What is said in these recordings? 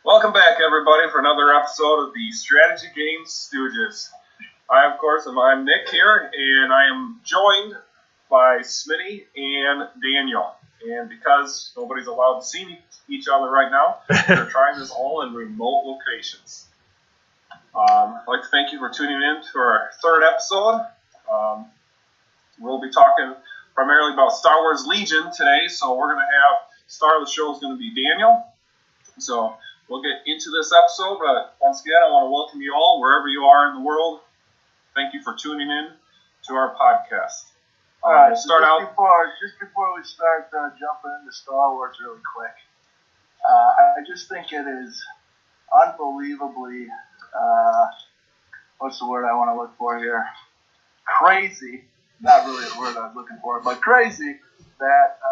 Welcome back, everybody, for another episode of the Strategy Games Stooges. I'm Nick here, and I am joined by Smitty and Daniel. And because nobody's allowed to see each other right now, we're trying this all in remote locations. I'd like to thank you for tuning in to our third episode. We'll be talking primarily about Star Wars Legion today, so we're going to have, star of the show is going to be Daniel. So we'll get into this episode, but once again, I want to welcome you all, wherever you are in the world. Thank you for tuning in to our podcast. Alright, we'll start out. Before we start jumping into Star Wars really quick, I just think it is unbelievably, what's the word I want to look for here? Crazy, not really the word I was looking for, but crazy that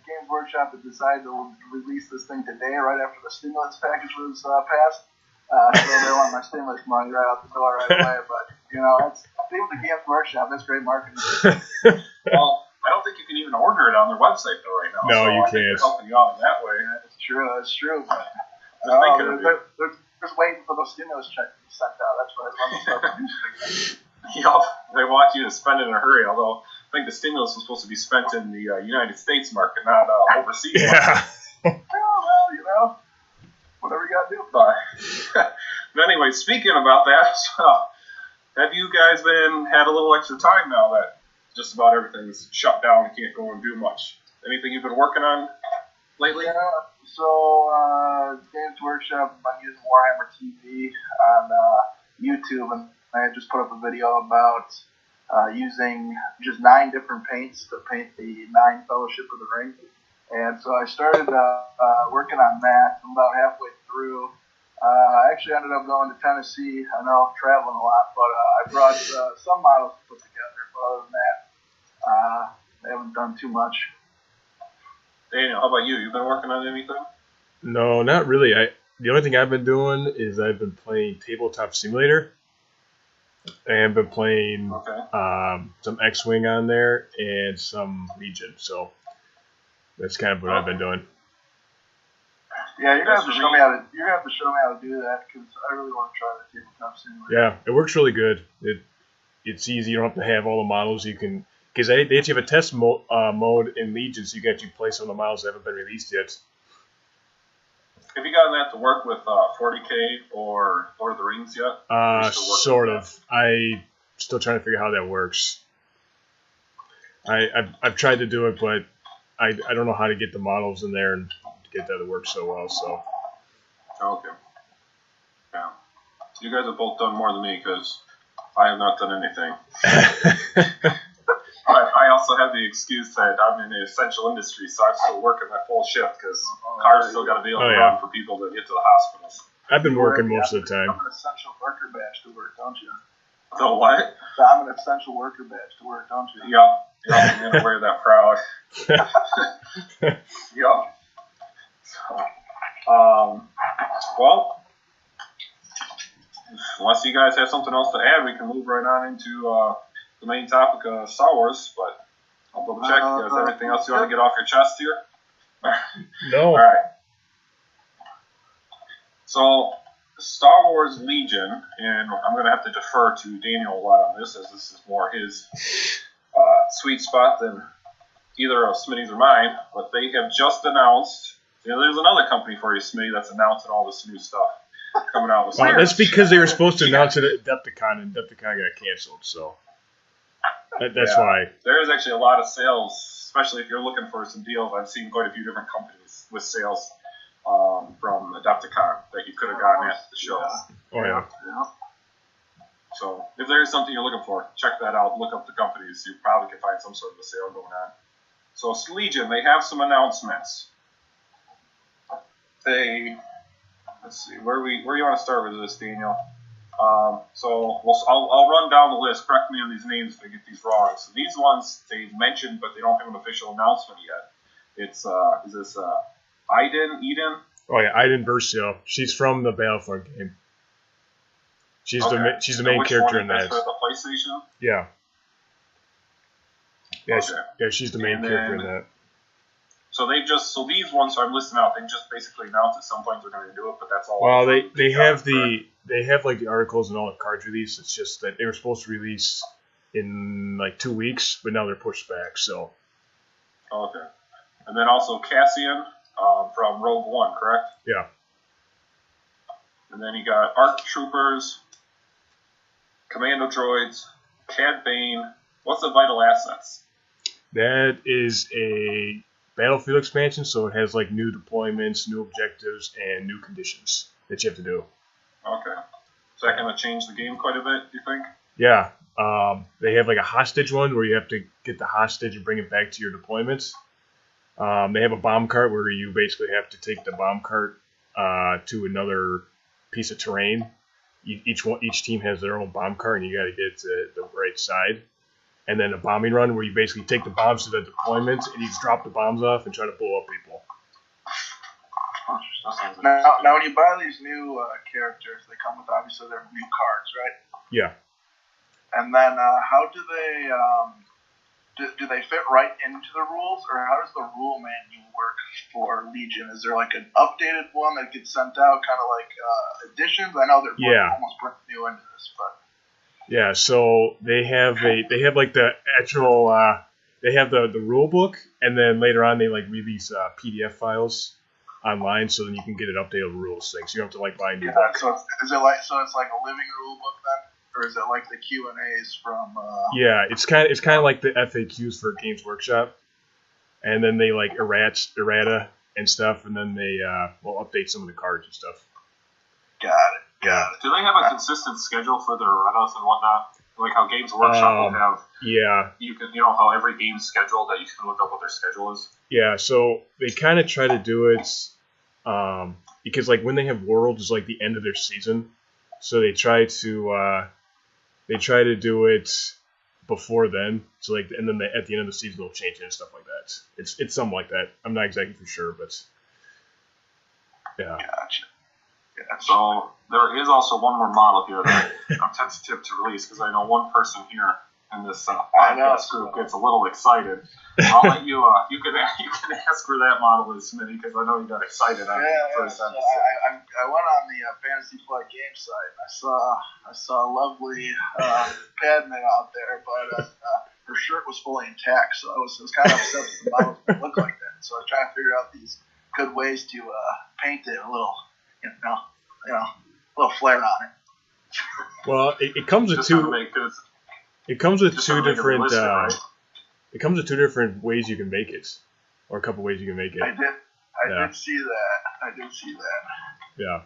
Games Workshop has decided to release this thing today, right after the stimulus package was passed. So they want my stimulus money right out the door right away. But, it's even the Games Workshop, that's great marketing. Well, I don't think you can even order it on their website, though, right now. No, so you I can't. think they're helping you out in that way. That's true. But, they're just waiting for those stimulus checks to be sent out. That's what I'm starting to do. Yup, they want you to spend it in a hurry, although I think the stimulus was supposed to be spent in the United States market, not overseas. Yeah. Well, whatever you got to do. But anyway, speaking about that, have you guys had a little extra time now that just about everything's shut down and can't go and do much? Anything you've been working on lately? Yeah, so Games Workshop, I'm using Warhammer TV on YouTube, and I just put up a video about using just 9 different paints to paint the 9 Fellowship of the Ring. And so I started working on that. I'm about halfway through. I actually ended up going to Tennessee. I know I'm traveling a lot, but I brought some models to put together. But other than that, I haven't done too much. Daniel, how about you? You been working on anything? No, not really. The only thing I've been doing is I've been playing Tabletop Simulator. And I've been playing some X-Wing on there and some Legion. So that's kind of what I've been doing. Yeah, you're gonna have to show me how to do that because I really want to try the Tabletop Simulator. Yeah, it works really good. It's easy. You don't have to have all the models. You can because they actually have a test mode in Legion, so you can actually play some of the models that haven't been released yet. Have you gotten that to work with 40K or Lord of the Rings yet? Sort of. I'm still trying to figure out how that works. I've tried to do it, but I don't know how to get the models in there and get that to work so well. So. Okay. Yeah. You guys have both done more than me because I have not done anything. I also have the excuse that I'm in the essential industry, so I'm still working my full shift because cars still got to be able to run for people to get to the hospitals. I've been working most of the time. I'm an essential worker badge to work, don't you? So what? I'm an essential worker badge to work, don't you? Yup. I'm going to wear that proud. Yup. Well, unless you guys have something else to add, we can move right on into the main topic of Star Wars, but I'll double check. You guys have anything else you want to get off your chest here? No. All right. So, Star Wars Legion, and I'm going to have to defer to Daniel a lot on this, as this is more his sweet spot than either of Smitty's or mine, but they have just announced, there's another company for you, Smitty, that's announcing all this new stuff coming out with Star Wars. That's because they were supposed to announce it at Adepticon, and Adepticon got canceled, so that's why. There is actually a lot of sales, especially if you're looking for some deals. I've seen quite a few different companies with sales from Adepticon that you could have gotten at the show. Oh, yeah. So if there is something you're looking for, check that out. Look up the companies. You probably can find some sort of a sale going on. So Legion, they have some announcements. Let's see, where do you want to start with this, Daniel? So I'll run down the list. Correct me on these names if I get these wrong. So these ones they mentioned, but they don't have an official announcement yet. It's is this Eden? Oh yeah, Iden Versio. She's from the Battlefront game. She's the main character in that. For the PlayStation? Yeah. Okay. Yeah, she's the main character in that. So these ones, so I'm listing out. They just basically announced at some point they're going to do it, but that's all. Well, they have like the articles and all the cards released. It's just that they were supposed to release in like 2 weeks, but now they're pushed back. So. Okay. And then also Cassian from Rogue One, correct? Yeah. And then you got ARC Troopers, Commando Droids, Cad Bane. What's the Vital Assets? That is a Battlefield expansion, so it has like new deployments, new objectives, and new conditions that you have to do. Okay. Is that going to change the game quite a bit, do you think? Yeah. They have like a hostage one where you have to get the hostage and bring it back to your deployments. They have a bomb cart where you basically have to take the bomb cart to another piece of terrain. Each team has their own bomb cart, and you got to get to the right side. And then a bombing run where you basically take the bombs to the deployment and you just drop the bombs off and try to blow up people. Now when you buy these new characters, they come with obviously their new cards, right? Yeah. And then how do they do they fit right into the rules, or how does the rule manual work for Legion? Is there like an updated one that gets sent out, kind of like editions? I know they're almost brand new into this, but. Yeah, so they have like the actual they have the rule book, and then later on they like release PDF files online, so then you can get an updated rules thing. So you don't have to like buy a new book. So it's like a living rule book then, or is it like the Q&As from? Yeah, it's kind of like the FAQs for Games Workshop, and then they like errata and stuff, and then they will update some of the cards and stuff. Got it. Yeah. Do they have a consistent schedule for their erratas and whatnot? Like how Games Workshop will have. Yeah. You how every game's scheduled that you can look up what their schedule is. Yeah. So they kind of try to do it, because like when they have Worlds is like the end of their season, so they try to do it before then. So like, and then at the end of the season they'll change it and stuff like that. It's something like that. I'm not exactly for sure, but yeah. Gotcha. So there is also one more model here that I'm tentative to release because I know one person here in this podcast group gets a little excited. I'll let you you can ask where that model is, Smitty, because I know you got excited on the first episode. I went on the Fantasy Flight game site. I saw a lovely Padme out there, but her shirt was fully intact, so I was kind of upset that the model didn't look like that. So I was trying to figure out these good ways to paint it a little. A little flair on it. Well, it comes with two. It comes with two different. It comes with two different ways you can make it, or a couple ways you can make it. I did see that. Yeah.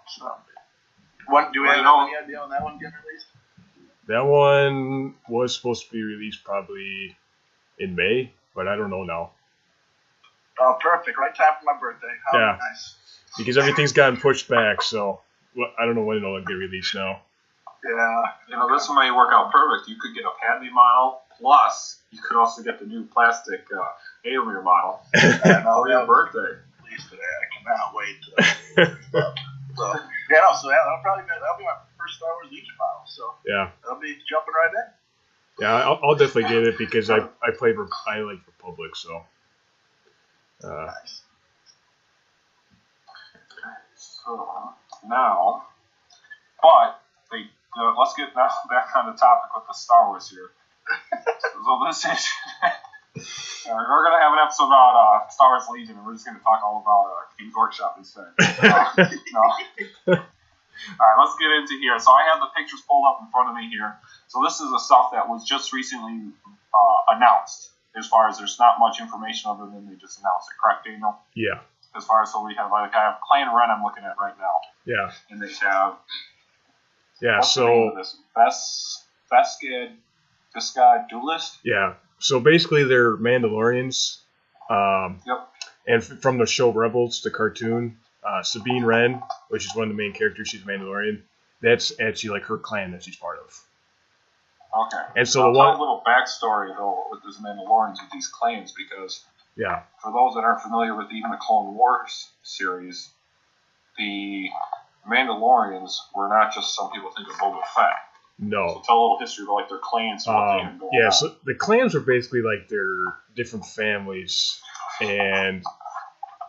So, do we have any idea when that one getting released? That one was supposed to be released probably in May, but I don't know now. Oh, perfect! Right time for my birthday. How nice. Because everything's gotten pushed back, so I don't know when it'll get released now. Yeah. This one may work out perfect. You could get a Padme model, plus you could also get the new plastic Aomir model for your birthday. Please today, I cannot wait. That'll be my first Star Wars Legion model. So yeah, I'll be jumping right in. Yeah, I'll definitely get it because I like Republic, so. Nice. So now, but let's get back on the topic with the Star Wars here. So this is we're going to have an episode about Star Wars Legion, and we're just going to talk all about Games Workshop instead. All right, let's get into here. So I have the pictures pulled up in front of me here. So this is the stuff that was just recently announced. As far as there's not much information other than they just announced it, correct, Daniel? Yeah. As far as, so we have, I have Clan Ren I'm looking at right now. Yeah. And they have, what's the name of this? Beskar Duelist? Yeah. So basically they're Mandalorians. Yep. And from the show Rebels, the cartoon, Sabine Wren, which is one of the main characters, she's a Mandalorian, that's actually like her clan that she's part of. Okay. And so I'll tell a little backstory though with these Mandalorians with these clans, because for those that aren't familiar with even the Clone Wars series, the Mandalorians were not just some people think of Boba Fett. No. So tell a little history about like their clans and what they had going on. So the clans were basically like their different families and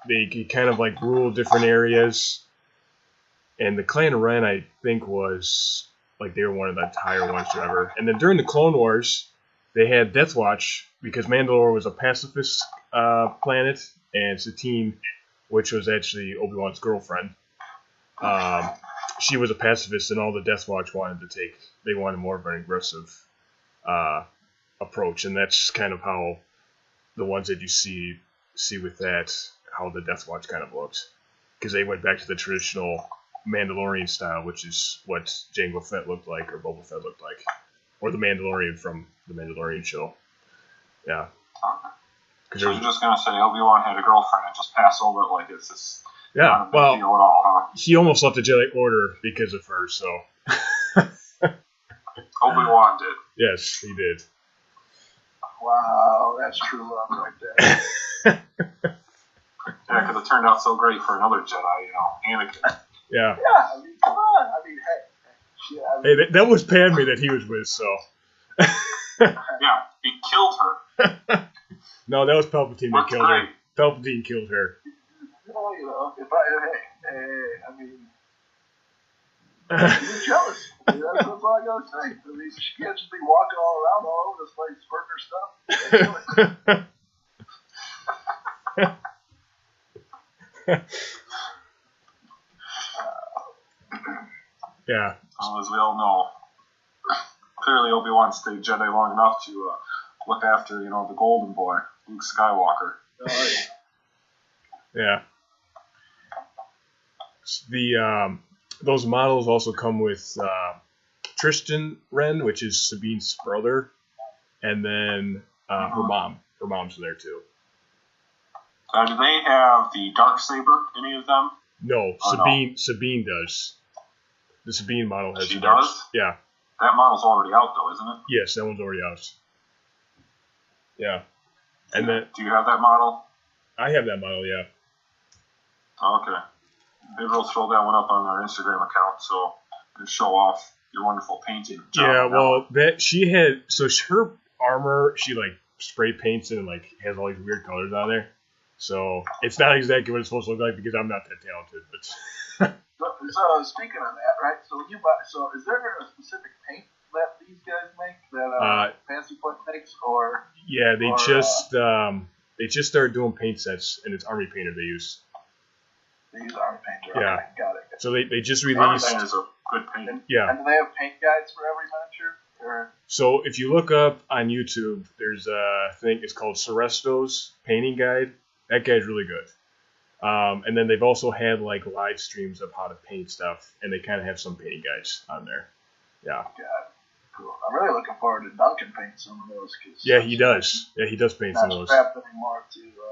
they could kind of like rule different areas. And the Clan Ren, I think, was like they were one of the higher ones ever. And then during the Clone Wars, they had Death Watch because Mandalore was a pacifist planet, and Satine, which was actually Obi-Wan's girlfriend, she was a pacifist, and all the Death Watch they wanted more of an aggressive approach, and that's kind of how the ones that you see with that, how the Death Watch kind of looked, because they went back to the traditional Mandalorian style, which is what Jango Fett looked like, or Boba Fett looked like, or the Mandalorian from the Mandalorian show. Yeah. So you're just gonna say Obi-Wan had a girlfriend and just pass over it like it's just not a big deal at all, huh? He almost left the Jedi Order because of her, so. Obi-Wan did. Yes, he did. Wow, that's true love right there. Yeah, because it turned out so great for another Jedi, Anakin. Yeah. Yeah, I mean, come on. I mean, hey. Hey, that was Padme that he was with, so. Yeah, he killed her. No, that was Palpatine that killed her. Palpatine killed her. Well, I mean, you're jealous. I mean, that's all I gotta say. I mean, she can't just be walking all around all over this place, spurting her stuff. Yeah. As we all know, clearly Obi-Wan stayed Jedi long enough to look after, the golden boy, Luke Skywalker. Yeah. Those models also come with Tristan Ren, which is Sabine's brother, and then her mom. Her mom's there too. Do they have the Darksaber, any of them? No, Sabine does. The Sabine model has. She does? Yeah. That model's already out, though, isn't it? Yes, that one's already out. Yeah. And then. Do you have that model? I have that model, yeah. Okay. Maybe we'll throw that one up on our Instagram account so you can show off your wonderful painting job. Yeah, well, her armor, she like spray paints it and like has all these weird colors on there. So it's not exactly what it's supposed to look like because I'm not that talented, but. So speaking of that, right? So when you buy, is there a specific paint that these guys make that Fancy Foot makes, or? Yeah, they just started doing paint sets, and it's Army Painter they use. They use Army Painter. Yeah, okay, got it. So they just Army released. Painter is a good paint. Yeah. And do they have paint guides for every miniature? Or? So if you look up on YouTube, there's a thing. It's called Seresto's Painting Guide. That guide's really good. And then they've also had like live streams of how to paint stuff, and they kind of have some painting guides on there. Yeah. Cool. I'm really looking forward to Duncan painting some of those. Yeah, he does. Yeah, he does paint some of those. Not strapped anymore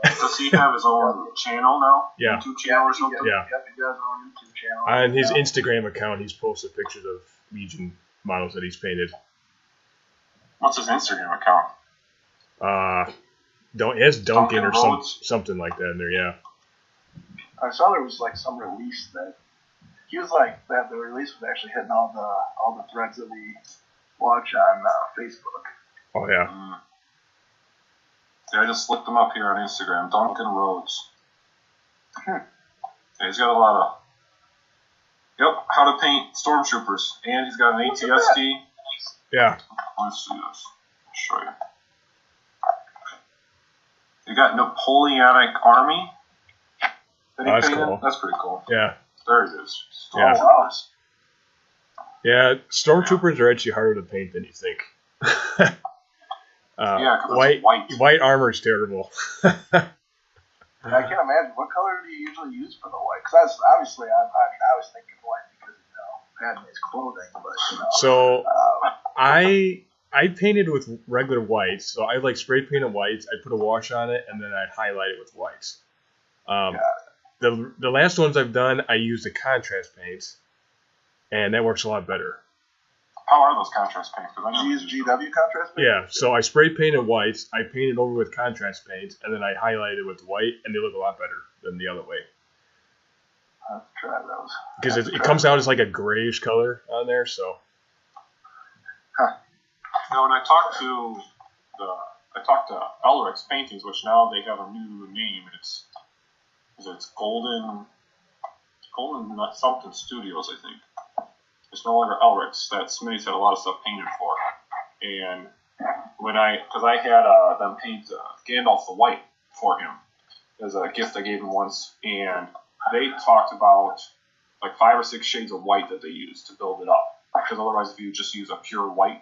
Does he have his own channel now? Yeah. YouTube channel or something? Yeah. Yep, he does his own YouTube channel. On his Instagram account, he's posted pictures of Legion models that he's painted. What's his Instagram account? It has Duncan or Rhodes? something like that in there. Yeah. I saw there was like some release that he was like that. The release was actually hitting all the threads that we watch on Facebook. Oh yeah. Yeah, I just looked him up here on Instagram. Duncan Rhodes. Yeah, he's got a lot of. Yep, how to paint stormtroopers, and he's got an ATST. Yeah. Let's see this. I'll show you. You got Napoleonic Army. That's cool. That's pretty cool. Yeah. There it is. Stormtroopers. Yeah, stormtroopers are actually harder to paint than you think. White. White armor is terrible. I can't imagine. What color do you usually use for the white? Because obviously, I was thinking white because Padme's clothing, but So I painted with regular whites. So I like spray painted whites. I put a wash on it, and then I'd highlight it with whites. The last ones I've done, I used a contrast paint, and that works a lot better. How are those contrast paints? Do you use GW contrast paint? Yeah, so I spray painted whites, I painted over with contrast paint, and then I highlighted with white, and they look a lot better than the other way. I'll have to try those. Because it comes out as like a grayish color on there, so. Now, when I talked to the I talked to Elric's Paintings, which now they have a new name. It's Golden something Studios, I think. It's no longer Elric's. That Smitty's had a lot of stuff painted for. And because I had them paint Gandalf the White for him as a gift I gave him once, and they talked about like 5 or 6 shades of white that they use to build it up. Because otherwise, if you just use a pure white,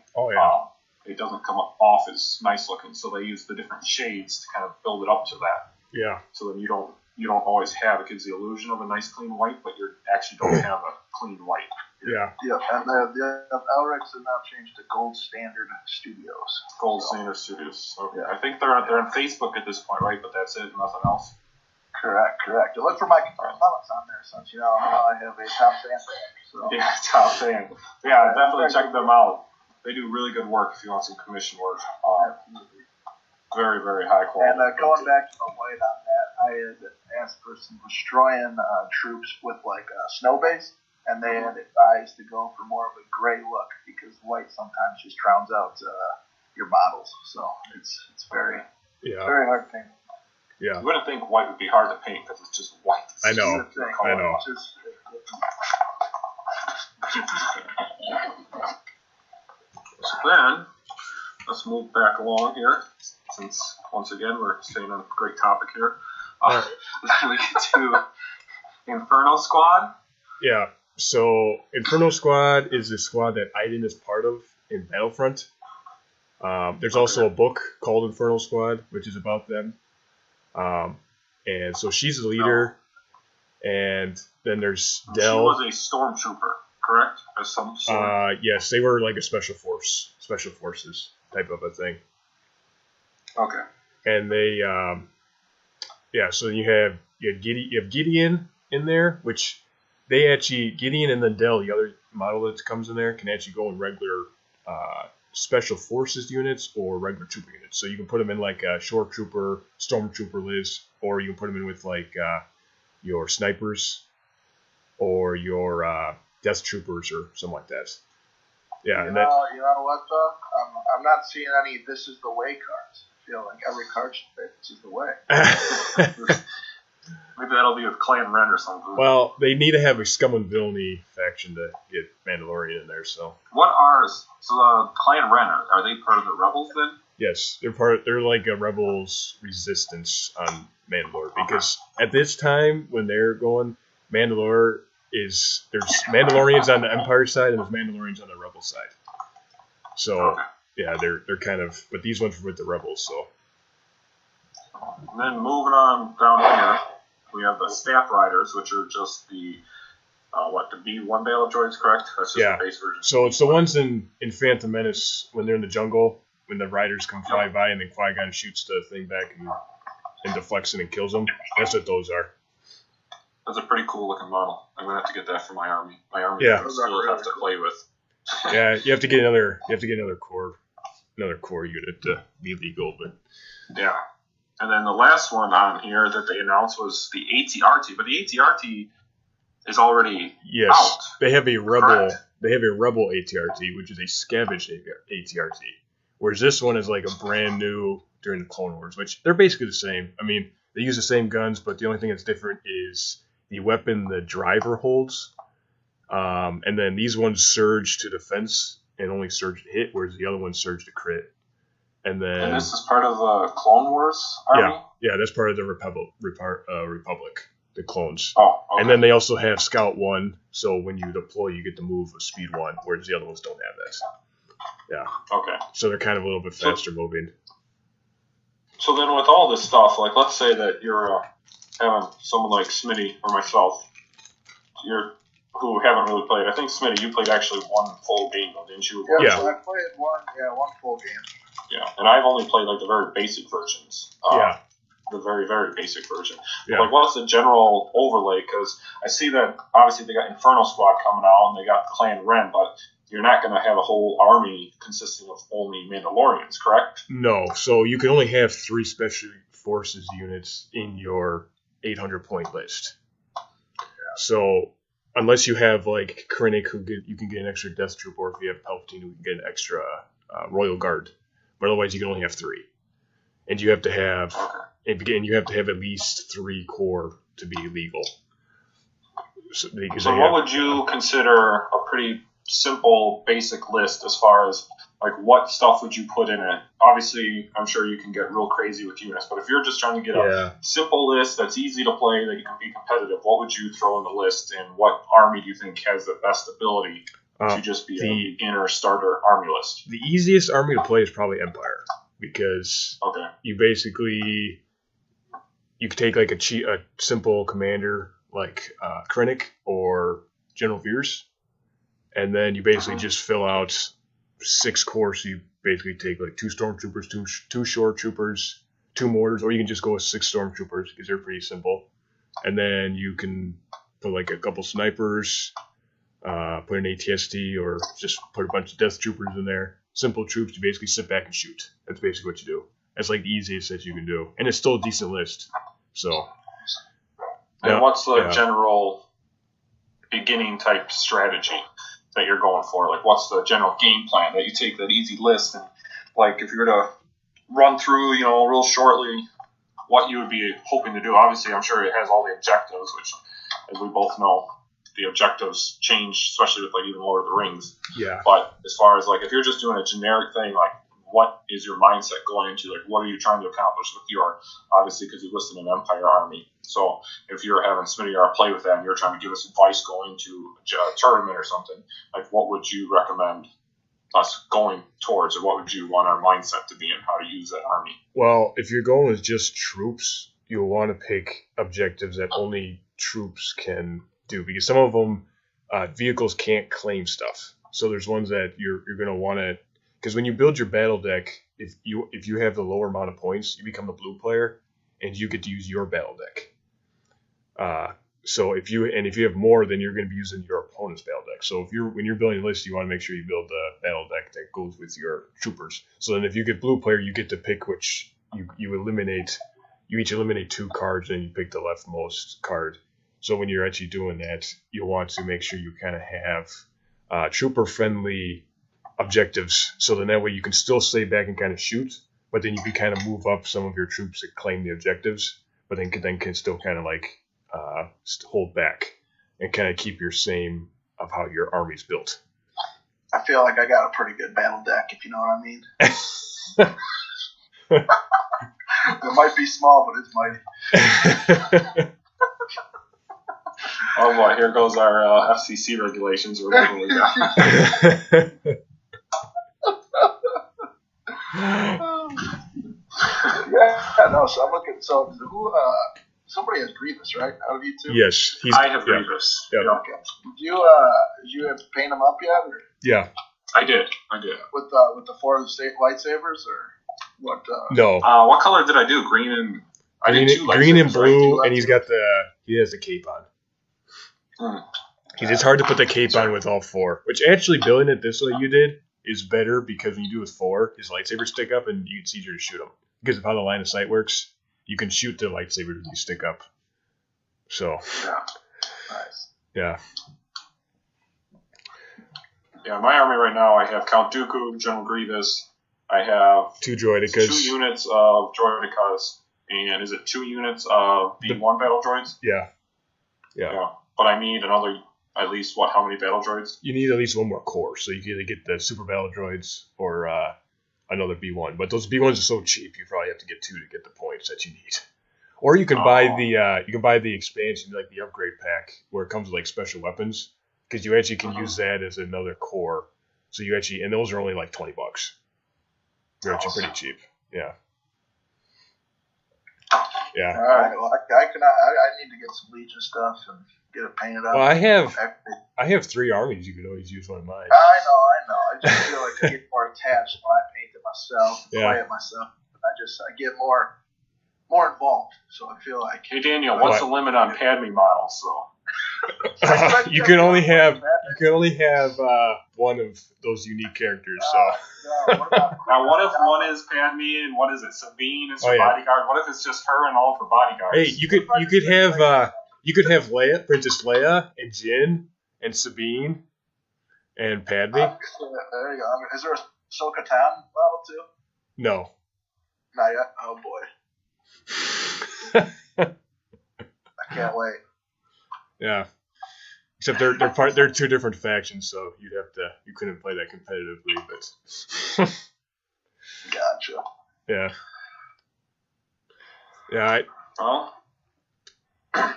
it doesn't come off as nice looking. So they use the different shades to kind of build it up to that. Yeah. So then you don't always have, it gives the illusion of a nice clean white, but you actually don't have a clean white. Yeah. Yeah, and the Elric's have now changed to Gold Standard Studios. Gold Standard Studios. Okay. Yeah. I think they're on Facebook at this point, right? But that's it, nothing else. Correct. And look for my comments on there, since I have a top fan. So. Yeah, top fan. Yeah, definitely check them out. They do really good work if you want some commission work. Absolutely. Very, very high quality. And going back to the white on that, I had asked for some destroying troops with like snow base, and they had advised to go for more of a gray look because white sometimes just drowns out your models. So it's very hard to paint. Yeah. You wouldn't think white would be hard to paint because it's just white. I know. So then, let's move back along here, since once again we're staying on a great topic here. Then we get to Inferno Squad. Yeah. So Inferno Squad is the squad that Aiden is part of in Battlefront. There's also a book called Inferno Squad, which is about them. And so she's the leader, and then there's Del. She was a stormtrooper, correct? As some sort. Yes, they were like a special forces type of a thing. Okay. And they, so you have Gideon in there, which they actually, Gideon and then Del, the other model that comes in there, can actually go in regular special forces units or regular trooper units. So you can put them in like a shore trooper, stormtrooper list, or you can put them in with like your snipers or your death troopers or something like that. Yeah, you know what though? I'm not seeing any "This is the way" cards. I feel like every card should say "This is the way." Maybe that'll be with Clan Ren or something. Well, they need to have a scum and villainy faction to get Mandalorian in there. So Clan Ren, are they part of the Rebels then? Yes, they're like a Rebels resistance on Mandalore, because at this time when they're going, there's Mandalorians on the Empire side and there's Mandalorians on the Rebel side. So yeah, they're kind of, but these ones were with the Rebels. So. And then moving on down here, we have the Staff Riders, which are just the B1 battle droids, correct? That's just the base version. So it's the ones in Phantom Menace when they're in the jungle, when the riders come fly by and then Qui-Gon shoots the thing back and deflects it and kills them. That's what those are. That's a pretty cool looking model. I'm gonna have to get that for my army. My army still have to play with. Yeah, you have to get another core unit to be legal, but yeah. And then the last one on here that they announced was the ATRT, but the ATRT is already out. They have a rebel. Correct. They have a rebel ATRT, which is a scavenged ATRT, whereas this one is like a brand new during the Clone Wars, which they're basically the same. I mean, they use the same guns, but the only thing that's different is the weapon the driver holds, and then these ones surge to defense and only surge to hit, whereas the other ones surge to crit. And this is part of the Clone Wars army? Yeah, that's part of the Republic, the clones. Oh, okay. And then they also have Scout 1, so when you deploy, you get to move with Speed 1, whereas the other ones don't have that. Yeah. Okay. So they're kind of a little bit faster moving. So then with all this stuff, like let's say that you're having someone like Smitty or myself, who haven't really played. I think, Smitty, you played actually one full game, though, didn't you? Yeah, I played one full game. Yeah, and I've only played like the very basic versions. The very, very basic version. Yeah. Like, what's the general overlay? Because I see that obviously they got Inferno Squad coming out and they got Clan Ren, but you're not going to have a whole army consisting of only Mandalorians, correct? No, so you can only have 3 special forces units in your 800-point list. Yeah. So unless you have like Krennic, you can get an extra Death Troop, or if you have Palpatine, you can get an extra Royal Guard. But otherwise, you can only have 3. and you have to have at least 3 core to be legal. So what would you consider a pretty simple, basic list as far as like what stuff would you put in it? Obviously, I'm sure you can get real crazy with units, but if you're just trying to get a simple list that's easy to play, that you can be competitive, what would you throw in the list, and what army do you think has the best ability to just be a beginner starter army list? The easiest army to play is probably Empire, because you basically you could take like a simple commander like Krennic or General Veers, and then you basically just fill out 6 core, so you basically take like 2 stormtroopers, 2 short troopers, 2 mortars, or you can just go with 6 stormtroopers because they're pretty simple. And then you can put like a couple snipers, put an ATST, or just put a bunch of death troopers in there. Simple troops, you basically sit back and shoot. That's basically what you do. That's like the easiest that you can do, and it's still a decent list. So. And what's the general beginning type strategy that you're going for? Like, what's the general game plan that you take that easy list, and like if you were to run through, real shortly, what you would be hoping to do? Obviously, I'm sure it has all the objectives, which, as we both know, the objectives change, especially with like even Lord of the Rings. Yeah. But as far as like if you're just doing a generic thing, like what is your mindset going into? Like, what are you trying to accomplish with your, obviously, because you listed an Empire army. So if you're having Smitty or play with that and you're trying to give us advice going into a tournament or something, like what would you recommend us going towards, or what would you want our mindset to be in how to use that army? Well, if you're going with just troops, you'll want to pick objectives that only troops can do, because some of them, vehicles can't claim stuff. So there's ones that you're going to want to, because when you build your battle deck, if you have the lower amount of points, you become the blue player, and you get to use your battle deck. So if you have more, then you're going to be using your opponent's battle deck. So when you're building a list, you want to make sure you build the battle deck that goes with your troopers. So then if you get blue player, you get to pick which you eliminate. You each eliminate 2 cards, and you pick the leftmost card. So when you're actually doing that, you'll want to make sure you kind of have trooper-friendly objectives. So then that way you can still stay back and kind of shoot, but then you can kind of move up some of your troops that claim the objectives, but then can still kind of like hold back and kind of keep your same of how your army's built. I feel like I got a pretty good battle deck, if you know what I mean. It might be small, but it's mighty. Oh boy, here goes our FCC regulations. Or whatever we got. So I'm looking. So who? Somebody has Grievous, right? Out of you two? Yes, I have Grievous. Yeah. Okay. Did you have to paint him up yet? Or? Yeah. I did. With the 4 of the state lightsabers, or what? No. What color did I do? Green and. I did 2 green and blue, right? and he has the cape on. It's hard to put the cape on with all 4, which actually building it this way you did is better, because when you do with 4, his lightsabers stick up and it's easier to shoot him. Because of how the line of sight works, you can shoot the lightsabers when you stick up. So. Yeah. Nice. Yeah. Yeah, my army right now, I have Count Dooku, General Grievous. I have 2 droidicas. 2 units of droidicas. And is it 2 units of B1 battle droids? Yeah. But I need another, at least, how many battle droids? You need at least 1 more core, so you can either get the super battle droids or another B1. But those B1s are so cheap, you probably have to get 2 to get the points that you need. Or you can buy the expansion, like the upgrade pack, where it comes with like special weapons, because you actually can use that as another core. So you actually, and those are only like $20. They're actually pretty cheap. Yeah. Yeah. All right. Well, I need to get some Legion stuff and get it painted up. Well, I have 3 armies. You could always use one of mine. I know. I just feel like I get more attached when I paint it myself, play it myself. I get more involved. So I feel like. Hey Daniel, what's the limit on Padme models? So. You can only have one of those unique characters. Now, what if one is Padme and what is it? Sabine is her bodyguard. What if it's just her and all of her bodyguards? Hey, you could have Leia, Princess Leia, and Jyn, and Sabine, and Padme. There you go. Is there a Ahsoka Tano model too? No. Not yet. Oh boy. I can't wait. Yeah. Except they're two different factions, so you couldn't play that competitively, but Gotcha. Yeah. Yeah,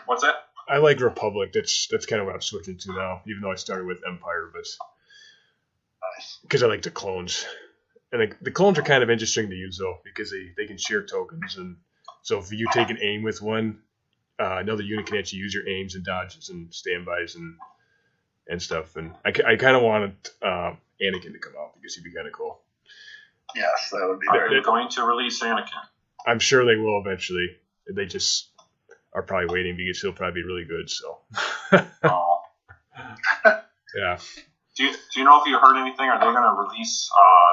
what's that? I like Republic. That's kind of what I'm switching to now, even though I started with Empire, but because I like the clones. And the clones are kind of interesting to use, though, because they can share tokens. And so if you take an aim with one, another unit can actually use your aims and dodges and standbys and stuff. And I kind of wanted Anakin to come out because he'd be kind of cool. Yes, that would be very They're going to release Anakin. I'm sure they will eventually. They just are probably waiting because he'll probably be really good. So. Oh. Yeah. Do you know if you heard anything? Are they going to release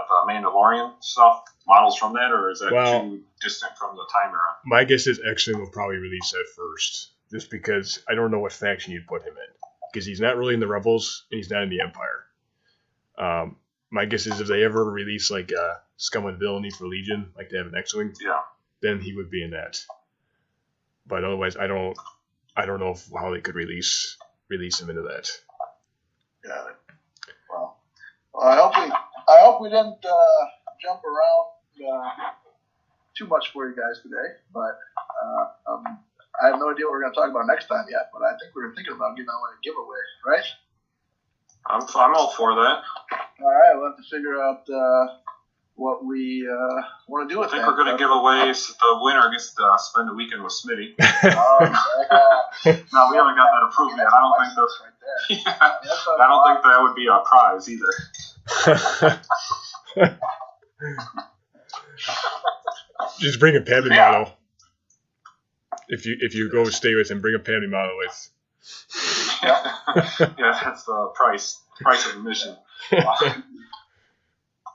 the Mandalorian stuff, models from that, or is that too distant from the time era? My guess is X-Wing will probably release that first, just because I don't know what faction you'd put him in, because he's not really in the Rebels and he's not in the Empire. My guess is if they ever release like Scum and Villainy for Legion, like they have an X-Wing, then he would be in that. But otherwise, I don't know how they could release him into that. Got it. Well, I hope we didn't jump around too much for you guys today, but I have no idea what we're going to talk about next time yet. But I think we were thinking about giving away a giveaway, right? I'm all for that. All right, we'll have to figure out what we want to do with that. I that. think we're going to give away the winner gets to spend a weekend with Smitty. No, we haven't got that approved yet. I don't think that's right there. Yeah, I don't think that would be a prize either. Just bring a Padme model. If you go stay with him, bring a Padme model with. Yeah, that's the price of admission.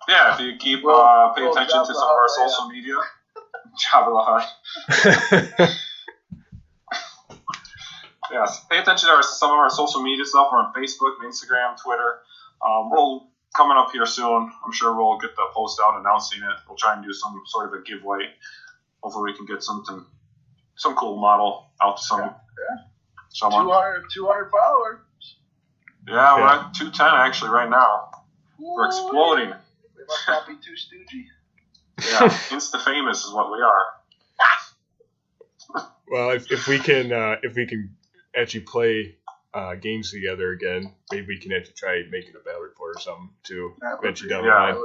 Yeah, if you keep pay attention to some of our social media, yes, pay attention to some of our social media stuff. We're on Facebook, Instagram, Twitter. We're coming up here soon. I'm sure we'll get the post out announcing it. We'll try and do some sort of a giveaway. Hopefully, we can get some cool model out to someone. 200 followers. Yeah, we're at 210 actually right now. We're exploding. We must not be too stoogey. Yeah, insta-famous is what we are. Well, if we can actually play games together again, maybe we can actually try making a battle report or something too. Eventually down the line.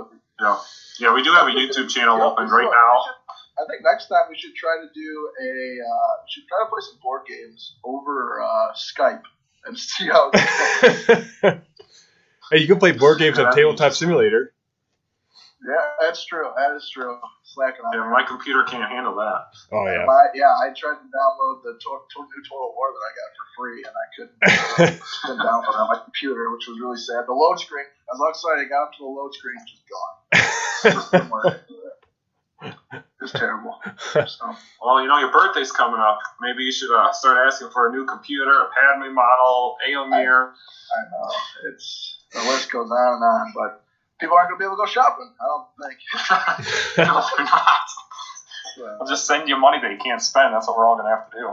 Yeah, we do have a YouTube channel open right now. I think next time we should try to do play some board games over Skype and see how it goes. Hey, you can play board games on Tabletop Simulator. Yeah, that's true. That is true. Slacking on my computer can't handle that. Oh, yeah. I tried to download the new Total War that I got for free, and I couldn't download it on my computer, which was really sad. The load screen, I was excited, I got up to the load screen, just gone. Just didn't work. It's terrible. So. Well, your birthday's coming up. Maybe you should start asking for a new computer, a Padme model, Aomir. I know. The list goes on and on, but people aren't going to be able to go shopping, I don't think. No, they're not. Well, I'll just send you money that you can't spend. That's what we're all going to have to do.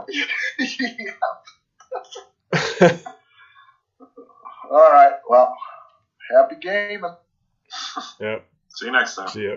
All right. Well, happy gaming. Yep. See you next time. See ya.